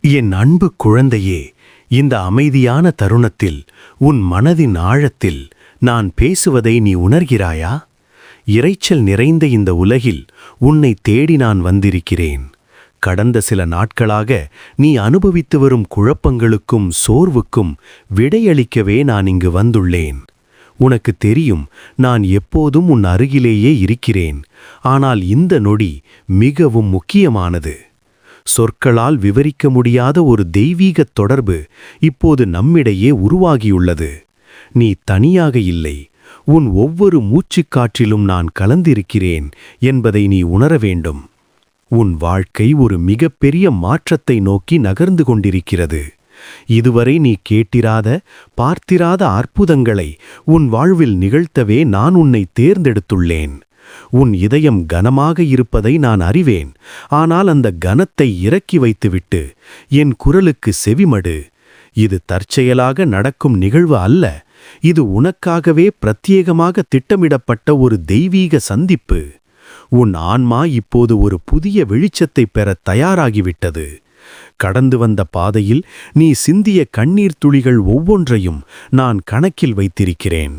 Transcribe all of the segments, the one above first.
என் அன்பு குழந்தையே, இந்த அமைதியான தருணத்தில் உன் மனதின் ஆழத்தில் நான் பேசுவதை நீ உணர்கிறாயா? இரைச்சல் நிறைந்த இந்த உலகில் உன்னை தேடி நான் வந்திருக்கிறேன். கடந்த சில நாட்களாக நீ அனுபவித்து வரும் குழப்பங்களுக்கும் சோர்வுக்கும் விடையளிக்கவே நான் இங்கு வந்துள்ளேன். உனக்கு தெரியும், நான் எப்போதும் உன் அருகிலேயே இருக்கிறேன். ஆனால் இந்த நொடி மிகவும் முக்கியமானது. சொற்களால் விவரிக்க முடியாத ஒரு தெய்வீகத் தொடர்பு இப்போது நம்மிடையே உருவாகியுள்ளது. நீ தனியாக இல்லை. உன் ஒவ்வொரு மூச்சுக்காற்றிலும் நான் கலந்திருக்கிறேன் என்பதை நீ உணர வேண்டும். உன் வாழ்க்கை ஒரு மிகப்பெரிய மாற்றத்தை நோக்கி நகர்ந்து கொண்டிருக்கிறது. இதுவரை நீ கேட்டிராத, பார்த்திராத அற்புதங்களை உன் வாழ்வில் நிகழ்த்தவே நான் உன்னை தேர்ந்தெடுத்துள்ளேன். உன் இதயம் கனமாக இருப்பதை நான் அறிவேன். ஆனால் அந்த கனத்தை இறக்கி வைத்துவிட்டு என் குரலுக்கு செவிமடு. இது தற்செயலாக நடக்கும் நிகழ்வு அல்ல. இது உனக்காகவே பிரத்யேகமாக திட்டமிடப்பட்ட ஒரு தெய்வீக சந்திப்பு. உன் ஆன்மா இப்போது ஒரு புதிய வெளிச்சத்தை பெற தயாராகிவிட்டது. கடந்து வந்த பாதையில் நீ சிந்திய கண்ணீர் துளிகள் ஒவ்வொன்றையும் நான் கணக்கில் வைத்திருக்கிறேன்.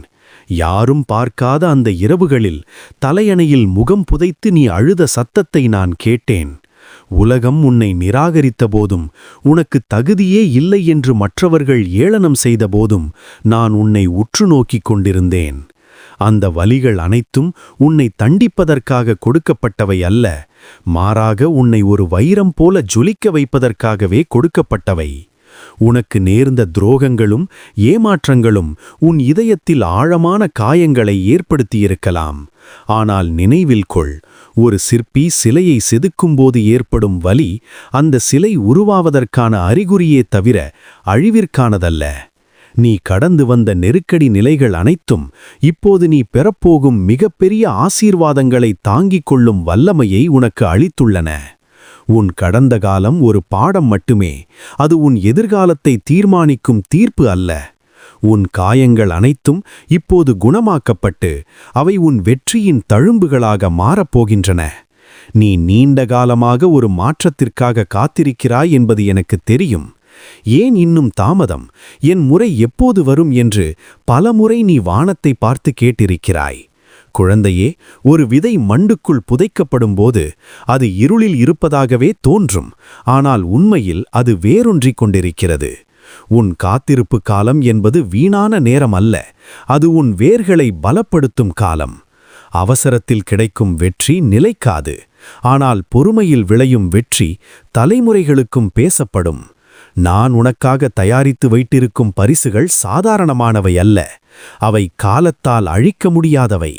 யாரும் பார்க்காத அந்த இரவுகளில் தலையணையில் முகம் புதைத்து நீ அழுத சத்தத்தை நான் கேட்டேன். உலகம் உன்னை நிராகரித்த போதும், உனக்கு தகுதியே இல்லை என்று மற்றவர்கள் ஏளனம் செய்த போதும் நான் உன்னை உற்று நோக்கிக் கொண்டிருந்தேன். அந்த வலிகள் அனைத்தும் உன்னை தண்டிப்பதற்காக கொடுக்கப்பட்டவை அல்ல, மாறாக உன்னை ஒரு வைரம் போல ஜொலிக்க வைப்பதற்காகவே கொடுக்கப்பட்டவை. உனக்கு நேர்ந்த துரோகங்களும் ஏமாற்றங்களும் உன் இதயத்தில் ஆழமான காயங்களை ஏற்படுத்தியிருக்கலாம். ஆனால் நினைவில் கொள், ஒரு சிற்பி சிலையை செதுக்கும்போது ஏற்படும் வலி அந்த சிலை உருவாவதற்கான அறிகுறியே தவிர அழிவிற்கானதல்ல. நீ கடந்து வந்த நெருக்கடி நிலைகள் அனைத்தும் இப்போது நீ பெறப்போகும் மிகப்பெரிய ஆசீர்வாதங்களை தாங்கிக் கொள்ளும் வல்லமையை உனக்கு அளித்துள்ளன. உன் கடந்த காலம் ஒரு பாடம் மட்டுமே, அது உன் எதிர்காலத்தை தீர்மானிக்கும் தீர்ப்பு அல்ல. உன் காயங்கள் அனைத்தும் இப்போது குணமாக்கப்பட்டு அவை உன் வெற்றியின் தழும்புகளாக மாறப்போகின்றன. நீ நீண்ட காலமாக ஒரு மாற்றத்திற்காக காத்திருக்கிறாய் என்பது எனக்கு தெரியும். ஏன் இன்னும் தாமதம்? என் முறை எப்போது வரும் என்று பலமுறை நீ வானத்தை பார்த்து கேட்டிருக்கிறாய். குழந்தையே, ஒரு விதை மண்டுக்குள் புதைக்கப்படும்போது அது இருளில் இருப்பதாகவே தோன்றும். ஆனால் உண்மையில் அது வேரூன்றிக் கொண்டிருக்கிறது. உன் காத்திருப்பு காலம் என்பது வீணான நேரம் அல்ல, அது உன் வேர்களை பலப்படுத்தும் காலம். அவசரத்தில் கிடைக்கும் வெற்றி நிலைக்காது. ஆனால் பொறுமையில் விளையும் வெற்றி தலைமுறைகளுக்கும் பேசப்படும். நான் உனக்காக தயாரித்து வைத்திருக்கும் பரிசுகள் சாதாரணமானவை அல்ல, அவை காலத்தால் அழிக்க முடியாதவை.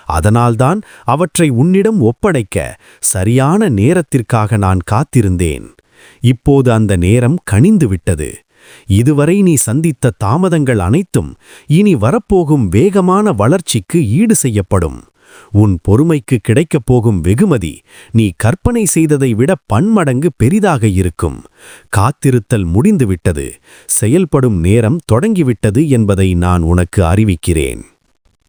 அதனால்தான் அவற்றை உன்னிடம் ஒப்படைக்க சரியான நேரத்திற்காக நான் காத்திருந்தேன். இப்போது அந்த நேரம் கனிந்துவிட்டது. இதுவரை நீ சந்தித்த தாமதங்கள் அனைத்தும் இனி வரப்போகும் வேகமான வளர்ச்சிக்கு ஈடு செய்யப்படும். உன் பொறுமைக்கு கிடைக்கப் போகும் வெகுமதி நீ கற்பனை செய்ததை விட பன்மடங்கு பெரிதாக இருக்கும். காத்திருத்தல் முடிந்துவிட்டது, செயல்படும் நேரம் தொடங்கிவிட்டது என்பதை நான் உனக்கு அறிவிக்கிறேன்.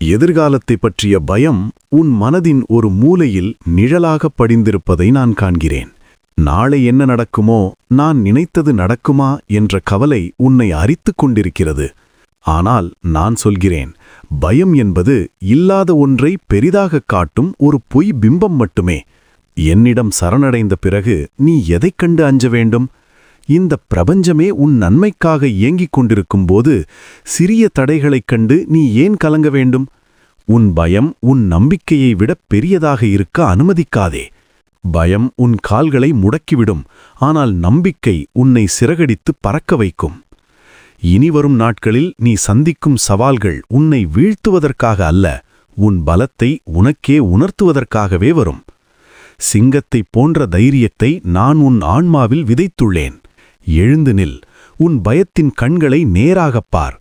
எதிர்காலத்தை பற்றிய பயம் உன் மனதின் ஒரு மூலையில் நிழலாக படிந்திருப்பதை நான் காண்கிறேன். நாளை என்ன நடக்குமோ, நான் நினைத்தது நடக்குமா என்ற கவலை உன்னை அரித்துக் கொண்டிருக்கிறது. ஆனால் நான் சொல்கிறேன், பயம் என்பது இல்லாத ஒன்றை பெரிதாகக் காட்டும் ஒரு பொய் பிம்பம் மட்டுமே. என்னிடம் சரணடைந்த பிறகு நீ எதைக் கண்டு அஞ்ச வேண்டும்? இந்த பிரபஞ்சமே உன் நன்மைக்காக இயங்கிக் கொண்டிருக்கும் போது சிறிய தடைகளைக் கண்டு நீ ஏன் கலங்க வேண்டும்? உன் பயம் உன் நம்பிக்கையை விட பெரியதாக இருக்க அனுமதிக்காதே. பயம் உன் கால்களை முடக்கிவிடும், ஆனால் நம்பிக்கை உன்னை சிறகடித்து பறக்க வைக்கும். இனிவரும் நாட்களில் நீ சந்திக்கும் சவால்கள் உன்னை வீழ்த்துவதற்காக அல்ல, உன் பலத்தை உனக்கே உணர்த்துவதற்காகவே வரும். சிங்கத்தைப் போன்ற தைரியத்தை நான் உன் ஆன்மாவில் விதைத்துள்ளேன். எழுந்து நில், உன் பயத்தின் கண்களை நேராகப் பார்.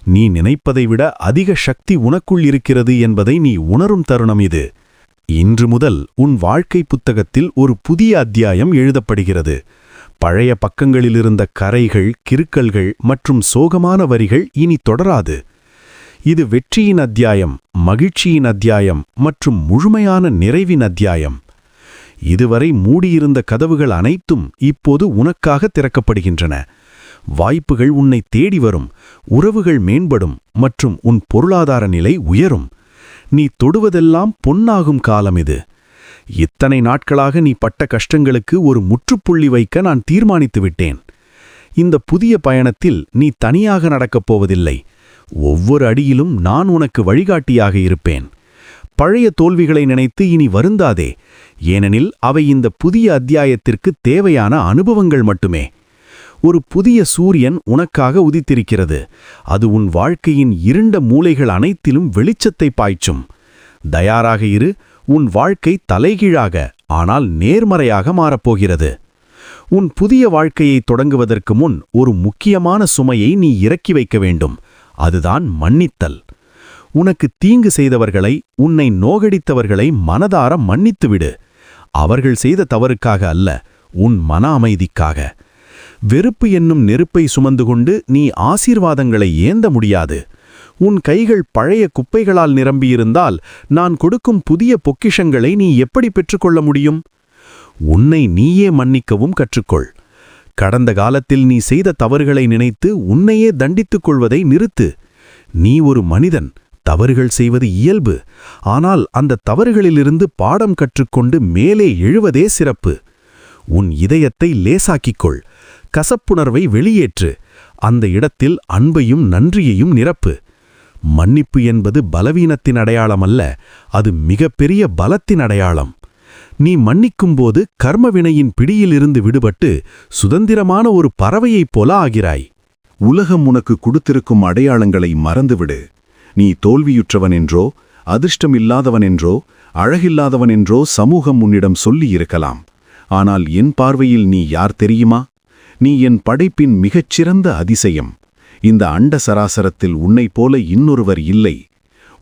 நீ நினைப்பதை விட அதிக சக்தி உனக்குள் இருக்கிறது என்பதை நீ உணரும் தருணம் இது. இன்று முதல் உன் வாழ்க்கை புத்தகத்தில் ஒரு புதிய அத்தியாயம் எழுதப்படுகிறது. பழைய பக்கங்களிலிருந்த கரைகள், கிறுக்கல்கள் மற்றும் சோகமான வரிகள் இனி தொடராது. இது வெற்றியின் அத்தியாயம், மகிழ்ச்சியின் அத்தியாயம் மற்றும் முழுமையான நிறைவின் அத்தியாயம். இதுவரை மூடியிருந்த கதவுகள் அனைத்தும் இப்போது உனக்காக திறக்கப்படுகின்றன. வாய்ப்புகள் உன்னை தேடி வரும், உறவுகள் மேம்படும் மற்றும் உன் பொருளாதார நிலை உயரும். நீ தொடுவதெல்லாம் பொன்னாகும் காலம் இது. இத்தனை நாட்களாக நீ பட்ட கஷ்டங்களுக்கு ஒரு முற்றுப்புள்ளி வைக்க நான் தீர்மானித்து விட்டேன். இந்த புதிய பயணத்தில் நீ தனியாக நடக்கப் போவதில்லை. ஒவ்வொரு அடியிலும் நான் உனக்கு வழிகாட்டியாக இருப்பேன். பழைய தோல்விகளை நினைத்து இனி வருந்தாதே, ஏனெனில் அவை இந்த புதிய அத்தியாயத்திற்கு தேவையான அனுபவங்கள் மட்டுமே. ஒரு புதிய சூரியன் உனக்காக உதித்திருக்கிறது. அது உன் வாழ்க்கையின் இருண்ட மூலைகள் அனைத்திலும் வெளிச்சத்தை பாய்ச்சும். தயாராக இரு, உன் வாழ்க்கை தலைகீழாக ஆனால் நேர்மறையாக மாறப்போகிறது. உன் புதிய வாழ்க்கையை தொடங்குவதற்கு முன் ஒரு முக்கியமான சுமையை நீ இறக்கி வைக்க வேண்டும். அதுதான் மன்னித்தல். உனக்கு தீங்கு செய்தவர்களை, உன்னை நோகடித்தவர்களை மனதார மன்னித்துவிடு. அவர்கள் செய்த தவறுக்காக அல்ல, உன் மன அமைதிக்காக. வெறுப்பு என்னும் நெருப்பை சுமந்து கொண்டு நீ ஆசீர்வாதங்களை ஏந்த முடியாது. உன் கைகள் பழைய குப்பைகளால் நிரம்பியிருந்தால் நான் கொடுக்கும் புதிய பொக்கிஷங்களை நீ எப்படி பெற்றுக்கொள்ள முடியும்? உன்னை நீயே மன்னிக்கவும் கற்றுக்கொள். கடந்த காலத்தில் நீ செய்த தவறுகளை நினைத்து உன்னையே தண்டித்துக் கொள்வதை நிறுத்து. நீ ஒரு மனிதன், தவறுகள் செய்வது இயல்பு. ஆனால் அந்த தவறுகளிலிருந்து பாடம் கற்றுக்கொண்டு மேலே எழுவதே சிறப்பு. உன் இதயத்தை லேசாக்கிக்கொள். கசப்புணர்வை வெளியேற்று. அந்த இடத்தில் அன்பையும் நன்றியையும் நிரப்பு. மன்னிப்பு என்பது பலவீனத்தின் அடையாளமல்ல, அது மிகப்பெரிய பலத்தின் அடையாளம். நீ மன்னிக்கும்போது கர்மவினையின் பிடியிலிருந்து விடுபட்டு சுதந்திரமான ஒரு பறவையைப் போல ஆகிறாய். உலகம் உனக்கு கொடுத்திருக்கும் அடையாளங்களை மறந்துவிடு. நீ தோல்வியுற்றவனென்றோ, அதிர்ஷ்டமில்லாதவனென்றோ, அழகில்லாதவனென்றோ சமூகம் உன்னிடம் சொல்லியிருக்கலாம். ஆனால் என் பார்வையில் நீ யார் தெரியுமா? நீ என் படைப்பின் மிகச்சிறந்த அதிசயம். இந்த அண்ட சராசரத்தில் உன்னைப் போல இன்னொருவர் இல்லை.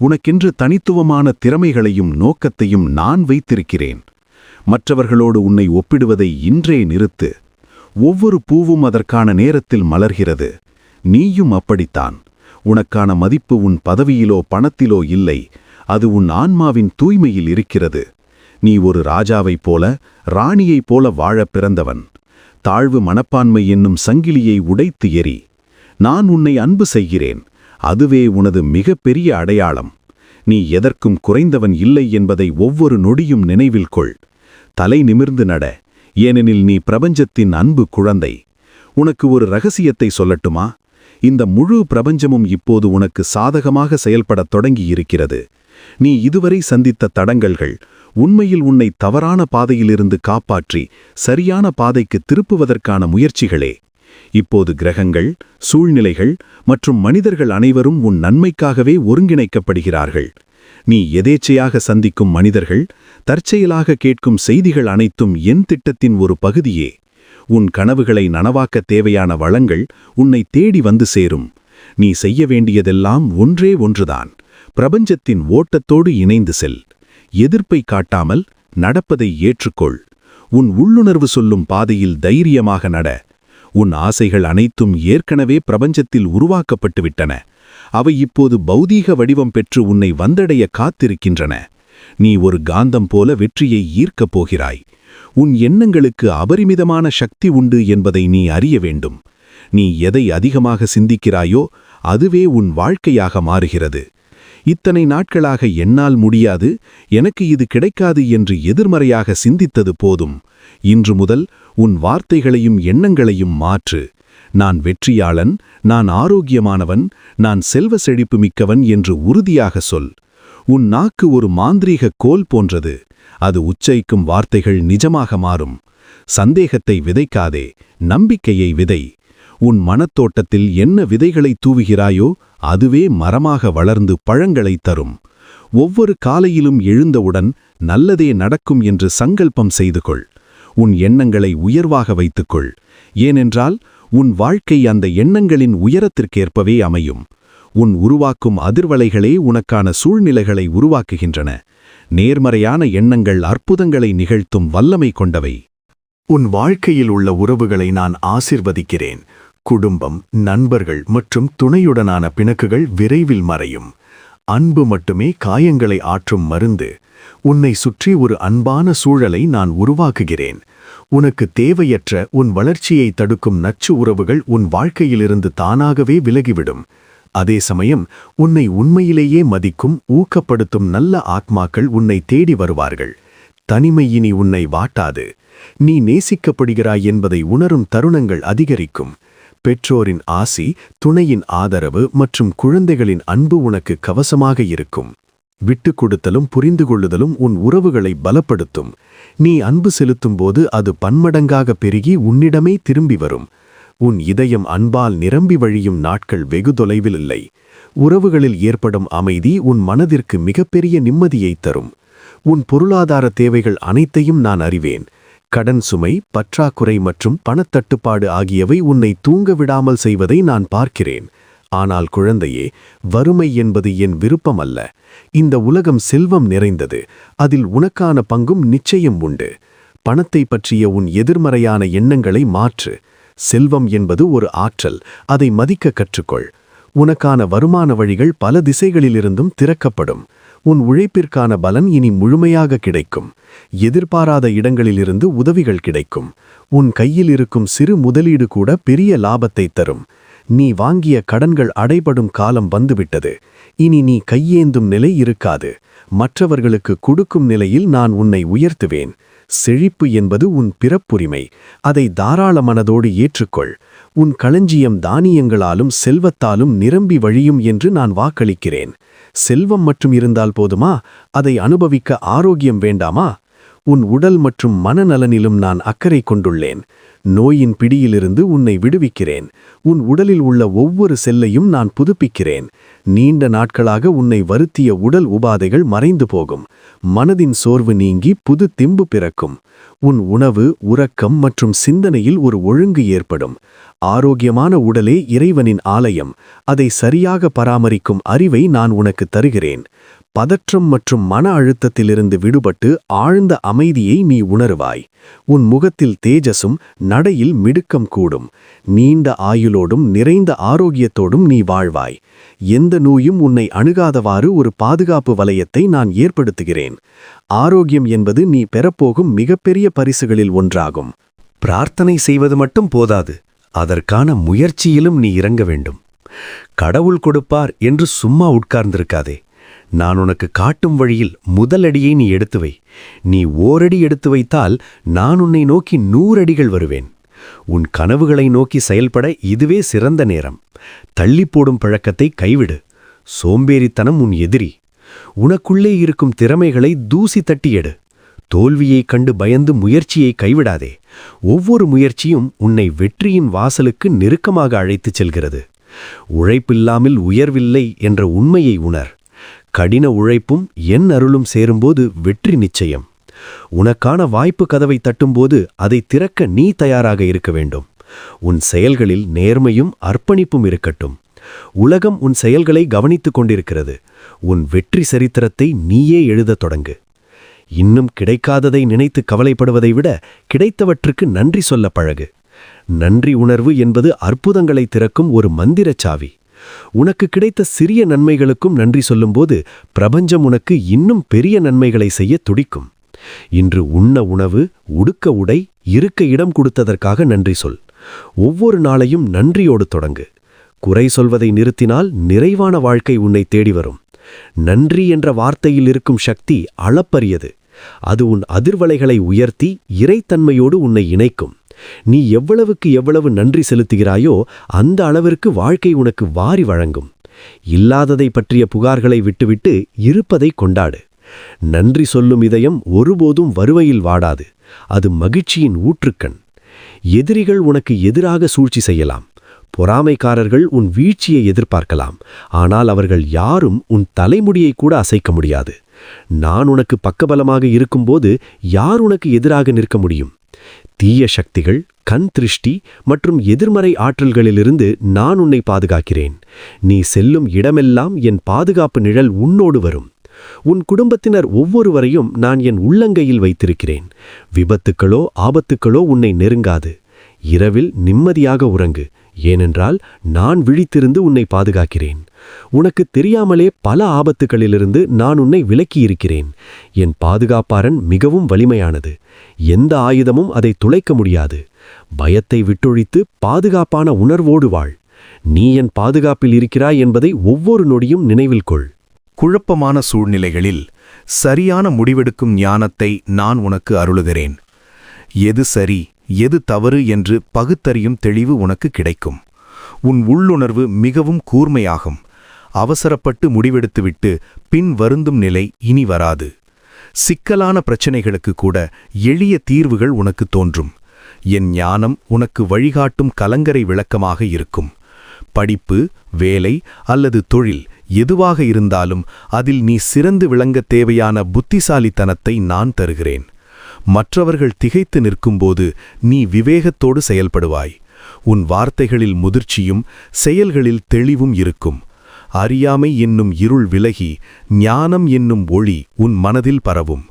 உனக்கென்று தனித்துவமான திறமைகளையும் நோக்கத்தையும் நான் வைத்திருக்கிறேன். மற்றவர்களோடு உன்னை ஒப்பிடுவதை இன்றே நிறுத்து. ஒவ்வொரு பூவும் அதற்கான நேரத்தில் மலர்கிறது. நீயும் அப்படித்தான். உனக்கான மதிப்பு உன் பதவியிலோ பணத்திலோ இல்லை, அது உன் ஆன்மாவின் தூய்மையில் இருக்கிறது. நீ ஒரு ராஜாவைப் போல, ராணியைப் போல வாழப் பிறந்தவன். தாழ்வு மனப்பான்மை என்னும் சங்கிலியை உடைத்து எறி. நான் உன்னை அன்பு செய்கிறேன். அதுவே உனது மிகப்பெரிய அடையாளம். நீ எதற்கும் குறைந்தவன் இல்லை என்பதை ஒவ்வொரு நொடியும் நினைவில் கொள். தலை நிமிர்ந்து நட, ஏனெனில் நீ பிரபஞ்சத்தின் அன்பு குழந்தை. உனக்கு ஒரு ரகசியத்தை சொல்லட்டுமா? இந்த முழு பிரபஞ்சமும் இப்போது உனக்கு சாதகமாக செயல்படத் தொடங்கியிருக்கிறது. நீ இதுவரை சந்தித்த தடங்கல்கள் உண்மையில் உன்னை தவறான பாதையிலிருந்து காப்பாற்றி சரியான பாதைக்கு திருப்புவதற்கான முயற்சிகளே. இப்போது கிரகங்கள், சூழ்நிலைகள் மற்றும் மனிதர்கள் அனைவரும் உன் நன்மைக்காகவே ஒருங்கிணைக்கப்படுகிறார்கள். நீ எதேச்சையாக சந்திக்கும் மனிதர்கள், தற்செயலாக கேட்கும் செய்திகள் அனைத்தும் என் திட்டத்தின் ஒரு பகுதியே. உன் கனவுகளை நனவாக்க தேவையான வளங்கள் உன்னை தேடி வந்து சேரும். நீ செய்ய வேண்டியதெல்லாம் ஒன்றே ஒன்றுதான். பிரபஞ்சத்தின் ஓட்டத்தோடு இணைந்து செல். எதிர்ப்பை காட்டாமல் நடப்பதை ஏற்றுக்கொள். உன் உள்ளுணர்வு சொல்லும் பாதையில் தைரியமாக நட. உன் ஆசைகள் அனைத்தும் ஏற்கனவே பிரபஞ்சத்தில் உருவாக்கப்பட்டுவிட்டன. அவை இப்போது பௌதீக வடிவம் பெற்று உன்னை வந்தடைய காத்திருக்கின்றன. நீ ஒரு காந்தம் போல வெற்றியை ஈர்க்கப் போகிறாய். உன் எண்ணங்களுக்கு அபரிமிதமான சக்தி உண்டு என்பதை நீ அறிய வேண்டும். நீ எதை அதிகமாக சிந்திக்கிறாயோ அதுவே உன் வாழ்க்கையாக மாறுகிறது. இத்தனை நாட்களாக என்னால் முடியாது, எனக்கு இது கிடைக்காது என்று எதிர்மறையாக சிந்தித்தது போதும். இன்று முதல் உன் வார்த்தைகளையும் எண்ணங்களையும் மாற்று. நான் வெற்றியாளன், நான் ஆரோக்கியமானவன், நான் செல்வ செழிப்பு மிக்கவன் என்று உறுதியாக சொல். உன் நாக்கு ஒரு மாந்திரீக கோல் போன்றது. அது உச்சரிக்கும் வார்த்தைகள் நிஜமாக மாறும். சந்தேகத்தை விதைக்காதே, நம்பிக்கையை விதை. உன் மனத்தோட்டத்தில் என்ன விதைகளை தூவுகிறாயோ அதுவே மரமாக வளர்ந்து பழங்களை தரும். ஒவ்வொரு காலையிலும் எழுந்தவுடன் நல்லதே நடக்கும் என்று சங்கல்பம் செய்து கொள். உன் எண்ணங்களை உயர்வாக வைத்துக்கொள். ஏனென்றால் உன் வாழ்க்கை அந்த எண்ணங்களின் உயரத்திற்கேற்பவே அமையும். உன் உருவாக்கும் அதிர்வலைகளே உனக்கான சூழ்நிலைகளை உருவாக்குகின்றன. நேர்மறையான எண்ணங்கள் அற்புதங்களை நிகழ்த்தும் வல்லமை கொண்டவை. உன் வாழ்க்கையில் உள்ள உறவுகளை நான் ஆசிர்வதிக்கிறேன். குடும்பம், நண்பர்கள் மற்றும் துணையுடனான பிணக்குகள் விரைவில் மறையும். அன்பு மட்டுமே காயங்களை ஆற்றும் மருந்து. உன்னை சுற்றி ஒரு அன்பான சூழலை நான் உருவாக்குகிறேன். உனக்கு தேவையற்ற உன் வளர்ச்சியை தடுக்கும் நச்சு உறவுகள் உன் வாழ்க்கையிலிருந்து தானாகவே விலகிவிடும். அதே சமயம் உன்னை உண்மையிலேயே மதிக்கும், ஊக்கப்படுத்தும் நல்ல ஆத்மாக்கள் உன்னை தேடி வருவார்கள். தனிமை இனி உன்னை வாட்டாது. நீ நேசிக்கப்படுகிறாய் என்பதை உணரும் தருணங்கள் அதிகரிக்கும். பெற்றோரின் ஆசி, துணையின் ஆதரவு மற்றும் குழந்தைகளின் அன்பு உனக்கு கவசமாக இருக்கும். விட்டுக் கொடுத்தலும் புரிந்து கொள்ளுதலும் உன் உறவுகளை பலப்படுத்தும். நீ அன்பு செலுத்தும்போது அது பன்மடங்காக பெருகி உன்னிடமே திரும்பி வரும். உன் இதயம் அன்பால் நிரம்பி வழியும் நாட்கள் வெகு தொலைவில் இல்லை. உறவுகளில் ஏற்படும் அமைதி உன் மனதிற்கு மிகப்பெரிய நிம்மதியை தரும். உன் பொருளாதார தேவைகள் அனைத்தையும் நான் அறிவேன். கடன் சுமை, பற்றாக்குறை மற்றும் பணத்தட்டுப்பாடு ஆகியவை உன்னை தூங்க விடாமல் செய்வதை நான் பார்க்கிறேன். ஆனால் குழந்தையே, வறுமை என்பது என் விருப்பம் அல்ல. இந்த உலகம் செல்வம் நிறைந்தது. அதில் உனக்கான பங்கும் நிச்சயம் உண்டு. பணத்தை பற்றிய உன் எதிர்மறையான எண்ணங்களை மாற்று. செல்வம் என்பது ஒரு ஆற்றல். அதை மதிக்க கற்றுக்கொள். உனக்கான வருமான வழிகள் பல திசைகளிலிருந்தும் திறக்கப்படும். உன் உழைப்பிற்கான பலன் இனி முழுமையாக கிடைக்கும். எதிர்பாராத இடங்களிலிருந்து உதவிகள் கிடைக்கும். உன் கையில் இருக்கும் சிறு முதலீடு கூட பெரிய லாபத்தை தரும். நீ வாங்கிய கடன்கள் அடைபடும் காலம் வந்துவிட்டது. இனி நீ கையேந்தும் நிலை இருக்காது. மற்றவர்களுக்கு கொடுக்கும் நிலையில் நான் உன்னை உயர்த்துவேன். செழிப்பு என்பது உன் பிறப்புரிமை. அதை தாராள மனதோடு ஏற்றுக்கொள். உன் களஞ்சியம் தானியங்களாலும் செல்வத்தாலும் நிரம்பி வழியும் என்று நான் வாக்களிக்கிறேன். செல்வம் மட்டும் இருந்தால் போதுமா? அதை அனுபவிக்க ஆரோக்கியம் வேண்டாமா? உன் உடல் மற்றும் மனநலனிலும் நான் அக்கறை கொண்டுள்ளேன். நோயின் பிடியிலிருந்து உன்னை விடுவிக்கிறேன். உன் உடலில் உள்ள ஒவ்வொரு செல்லையும் நான் புதுப்பிக்கிறேன். நீண்ட நாட்களாக உன்னை வருத்திய உடல் உபாதைகள் மறைந்து போகும். மனதின் சோர்வு நீங்கி புது தெம்பு பிறக்கும். உன் உணவு, உறக்கம் மற்றும் சிந்தனையில் ஒரு ஒழுங்கு ஏற்படும். ஆரோக்கியமான உடலே இறைவனின் ஆலயம். அதை சரியாக பராமரிக்கும் அறிவை நான் உனக்கு தருகிறேன். பதற்றம் மற்றும் மன அழுத்தத்திலிருந்து விடுபட்டு ஆழ்ந்த அமைதியை நீ உணருவாய். உன் முகத்தில் தேஜஸும் நடையில் மிடுக்கம் கூடும். நீண்ட ஆயுளோடும் நிறைந்த ஆரோக்கியத்தோடும் நீ வாழ்வாய். எந்த நோயும் உன்னை அணுகாதவாறு ஒரு பாதுகாப்பு வலயத்தை நான் ஏற்படுத்துகிறேன். ஆரோக்கியம் என்பது நீ பெறப்போகும் மிகப்பெரிய பரிசுகளில் ஒன்றாகும். பிரார்த்தனை செய்வது மட்டும் போதாது, அதற்கான முயற்சியிலும் நீ இறங்க வேண்டும். கடவுள் கொடுப்பார் என்று சும்மா உட்கார்ந்திருக்காதே. நான் உனக்கு காட்டும் வழியில் முதலடியை நீ எடுத்து வை. நீ ஓரடி எடுத்து வைத்தால் நான் உன்னை நோக்கி 100 அடிகள் வருவேன். உன் கனவுகளை நோக்கி செயல்பட இதுவே சிறந்த நேரம். தள்ளிப்போடும் பழக்கத்தை கைவிடு. சோம்பேறித்தனம் உன் எதிரி. உனக்குள்ளே இருக்கும் திறமைகளை தூசி தட்டி எடு. தோல்வியைக் கண்டு பயந்து முயற்சியை கைவிடாதே. ஒவ்வொரு முயற்சியும் உன்னை வெற்றியின் வாசலுக்கு நெருக்கமாக அழைத்துச் செல்கிறது. உழைப்பில்லாமல் உயர்வில்லை என்ற உண்மையை உணர். கடின உழைப்பும் என் அருளும் சேரும்போது வெற்றி நிச்சயம். உனக்கான வாய்ப்பு கதவை தட்டும்போது அதை திறக்க நீ தயாராக இருக்க வேண்டும். உன் செயல்களில் நேர்மையும் அர்ப்பணிப்பும் இருக்கட்டும். உலகம் உன் செயல்களை கவனித்துக் கொண்டிருக்கிறது. உன் வெற்றி சரித்திரத்தை நீயே எழுதத் தொடங்கு. இன்னும் கிடைக்காததை நினைத்து கவலைப்படுவதை விட கிடைத்தவற்றுக்கு நன்றி சொல்ல பழகு. நன்றி உணர்வு என்பது அற்புதங்களை திறக்கும் ஒரு மந்திரச் சாவி. உனக்கு கிடைத்த சிறிய நன்மைகளுக்கும் நன்றி சொல்லும்போது பிரபஞ்சம் உனக்கு இன்னும் பெரிய நன்மைகளை செய்ய துடிக்கும். இன்று உண்ண உணவு, உடுக்க உடை, இருக்க இடம் கொடுத்ததற்காக நன்றி சொல். ஒவ்வொரு நாளையும் நன்றியோடு தொடங்கு. குறை சொல்வதை நிறுத்தினால் நிறைவான வாழ்க்கை உன்னை தேடி வரும். நன்றி என்ற வார்த்தையில் இருக்கும் சக்தி அளப்பரியது. அது உன் அதிர்வலைகளை உயர்த்தி இறைத்தன்மையோடு உன்னை இணைக்கும். நீ எவ்வளவு நன்றி செலுத்துகிறாயோ அந்த அளவிற்கு வாழ்க்கை உனக்கு வாரி வழங்கும். இல்லாததை பற்றிய புகார்களை விட்டுவிட்டு இருப்பதை கொண்டாடு. நன்றி சொல்லும் இதயம் ஒருபோதும் வறுமையில் வாடாது. அது மகிழ்ச்சியின் ஊற்றுக்கண். எதிரிகள் உனக்கு எதிராக சூழ்ச்சி செய்யலாம். பொறாமைக்காரர்கள் உன் வீழ்ச்சியை எதிர்பார்க்கலாம். ஆனால் அவர்கள் யாரும் உன் தலைமுடியை கூட அசைக்க முடியாது. நான் உனக்கு பக்கபலமாக இருக்கும்போது யார் உனக்கு எதிராக நிற்க முடியும்? தீய சக்திகள், கண் திருஷ்டி மற்றும் எதிர்மறை ஆற்றல்களிலிருந்து நான் உன்னை பாதுகாக்கிறேன். நீ செல்லும் இடமெல்லாம் என் பாதுகாப்பு நிழல் உன்னோடு வரும். உன் குடும்பத்தினர் ஒவ்வொருவரையும் நான் என் உள்ளங்கையில் வைத்திருக்கிறேன். விபத்துக்களோ ஆபத்துக்களோ உன்னை நெருங்காது. இரவில் நிம்மதியாக உறங்கு, ஏனென்றால் நான் விழித்திருந்து உன்னை பாதுகாக்கிறேன். உனக்கு தெரியாமலே பல ஆபத்துகளிலிருந்து நான் உன்னை விலக்கியிருக்கிறேன். என் பாதுகாப்பாரன் மிகவும் வலிமையானது. எந்த ஆயுதமும் அதை துளைக்க முடியாது. பயத்தை விட்டொழித்து பாதுகாப்பான உணர்வோடு வாழ். நீ என் பாதுகாப்பில் இருக்கிறாய் என்பதை ஒவ்வொரு நொடியும் நினைவில் கொள். குழப்பமான சூழ்நிலைகளில் சரியான முடிவெடுக்கும் ஞானத்தை நான் உனக்கு அருளுகிறேன். எது சரி எது தவறு என்று பகுத்தறியும் தெளிவு உனக்கு கிடைக்கும். உன் உள்ளுணர்வு மிகவும் கூர்மையாகும். அவசரப்பட்டு முடிவெடுத்துவிட்டு பின் வருந்தும் நிலை இனி வராது. சிக்கலான பிரச்சனைகளுக்கு கூட எளிய தீர்வுகள் உனக்கு தோன்றும். என் ஞானம் உனக்கு வழிகாட்டும் கலங்கரை விளக்கமாக இருக்கும். படிப்பு, வேலை அல்லது தொழில் எதுவாக இருந்தாலும் அதில் நீ சிறந்து விளங்கத் தேவையான புத்திசாலித்தனத்தை நான் தருகிறேன். மற்றவர்கள் திகைத்து நிற்கும்போது நீ விவேகத்தோடு செயல்படுவாய். உன் வார்த்தைகளில் முதிர்ச்சியும் செயல்களில் தெளிவும் இருக்கும். அறியாமை என்னும் இருள் விலகி ஞானம் என்னும் ஒளி உன் மனதில் பரவும்.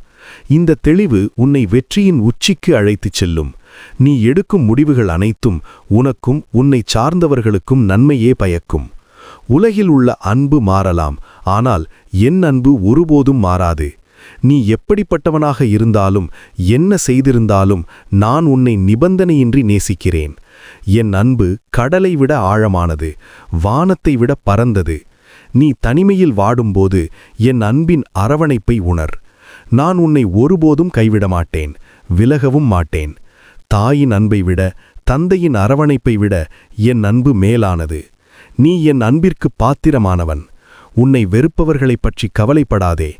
இந்த தெளிவு உன்னை வெற்றியின் உச்சிக்கு அழைத்துச் செல்லும். நீ எடுக்கும் முடிவுகள் அனைத்தும் உனக்கும் உன்னை சார்ந்தவர்களுக்கும் நன்மையே பயக்கும். உலகில் உள்ள அன்பு மாறலாம், ஆனால் என் அன்பு ஒருபோதும் மாறாது. நீ எப்படிப்பட்டவனாக இருந்தாலும் என்ன செய்திருந்தாலும் நான் உன்னை நிபந்தனையின்றி நேசிக்கிறேன். என் அன்பு கடலை விட ஆழமானது, வானத்தை விட பரந்தது. நீ தனிமையில் வாடும்போது என் அன்பின் அரவணைப்பை உணர். நான் உன்னை ஒருபோதும் கைவிட மாட்டேன், விலகவும் மாட்டேன். தாயின் அன்பை விட, தந்தையின் அரவணைப்பை விட என் அன்பு மேலானது. நீ என் அன்பிற்கு பாத்திரமானவன். உன்னை வெறுப்பவர்களைப் பற்றி கவலைப்படாதே.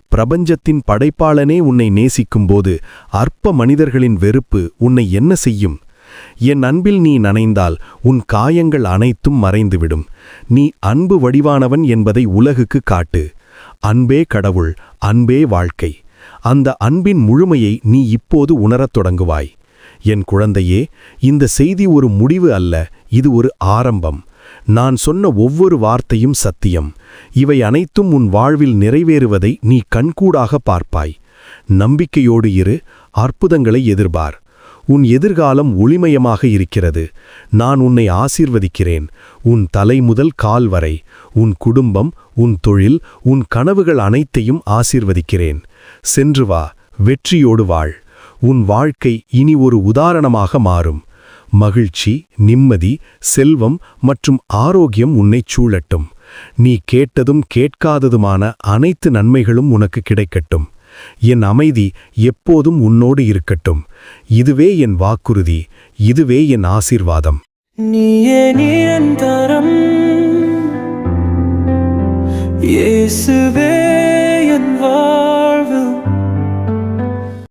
பிரபஞ்சத்தின் படைப்பாளனே உன்னை நேசிக்கும்போது அற்ப மனிதர்களின் வெறுப்பு உன்னை என்ன செய்யும்? என் அன்பில் நீ நனைந்தால் உன் காயங்கள் அனைத்தும் மறைந்துவிடும். நீ அன்பு வடிவானவன் என்பதை உலகுக்கு காட்டு. அன்பே கடவுள், அன்பே வாழ்க்கை. அந்த அன்பின் முழுமையை நீ இப்போது உணரத் தொடங்குவாய். என் குழந்தையே, இந்த செய்தி ஒரு முடிவு அல்ல, இது ஒரு ஆரம்பம். நான் சொன்ன ஒவ்வொரு வார்த்தையும் சத்தியம். இவை அனைத்தும் உன் வாழ்வில் நிறைவேறுவதை நீ கண்கூடாக பார்ப்பாய். நம்பிக்கையோடு இரு, அற்புதங்களை எதிர்பார். உன் எதிர்காலம் ஒளிமயமாக இருக்கிறது. நான் உன்னை ஆசீர்வதிக்கிறேன். உன் தலை முதல் கால் வரை, உன் குடும்பம், உன் தொழில், உன் கனவுகள் அனைத்தையும் ஆசீர்வதிக்கிறேன். சென்று வா, வெற்றியோடு வாழ். உன் வாழ்க்கை இனி ஒரு உதாரணமாக மாறும். மகிழ்ச்சி, நிம்மதி, செல்வம் மற்றும் ஆரோக்கியம் உன்னைச் சூழட்டும். நீ கேட்டதும் கேட்காததுமான அனைத்து நன்மைகளும் உனக்கு கிடைக்கட்டும். என் அமைதி எப்போதும் உன்னோடு இருக்கட்டும். இதுவே என் வாக்குறுதி, இதுவே என் ஆசீர்வாதம். நீயே நிரந்தரம், இயேசுவே.